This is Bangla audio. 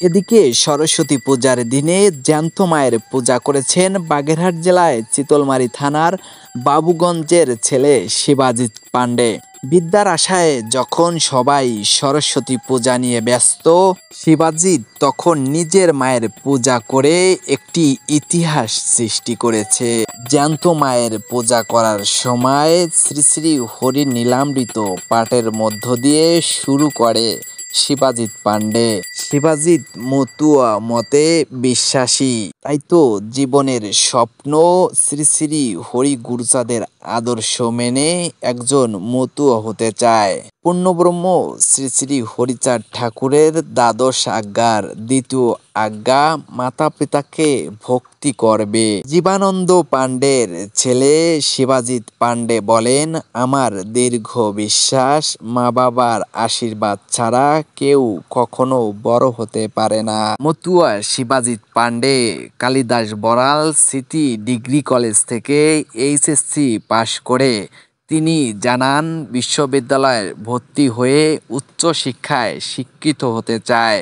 এদিকে সরস্বতী পূজার দিনে জ্যান্ত মায়ের পূজা করেছেন বাগেরহাট জেলায় চিতলমারী থানার বাবুগঞ্জের ছেলে শিবাজিৎ পাণ্ডে। বিদ্যার আশায় যখন সবাই সরস্বতী পূজা নিয়ে ব্যস্ত, শিবাজিৎ তখন নিজের মায়ের পূজা করে একটি ইতিহাস সৃষ্টি করেছে। জ্যান্ত মায়ের পূজা করার সময় শ্রী শ্রী হরি নীলামৃত পাঠের মধ্য দিয়ে শুরু করে শিবাজিৎ পাণ্ডে। শিবাজিৎ মতুয়া মতে বিশ্বাসী, তাই তো জীবনের স্বপ্ন শ্রী শ্রী হরি গুরুচাঁদের আদর্শ মেনে একজন মতুয়া হতে চায়। পূর্ণব্রহ্ম শ্রী শ্রী হরিচাঁদ ঠাকুরের দ্বাদশ আজ্ঞার দ্বিতীয় আজ্ঞা মাতা পিতাকে ভক্তি করবে। জীবানন্দ পাণ্ডের ছেলে শিবাজিৎ পাণ্ডে বলেন, আমার দীর্ঘ বিশ্বাস মা বাবার আশীর্বাদ ছাড়া কেউ কখনো বড় হতে পারে না। Matua Shibajit Pandey Kalidas Baral city degree college থেকে এইচএসসি পাশ করে তিনি জানান বিশ্ববিদ্যালয়ে ভর্তি হয়ে উচ্চশিক্ষায় শিক্ষিত হতে চায়।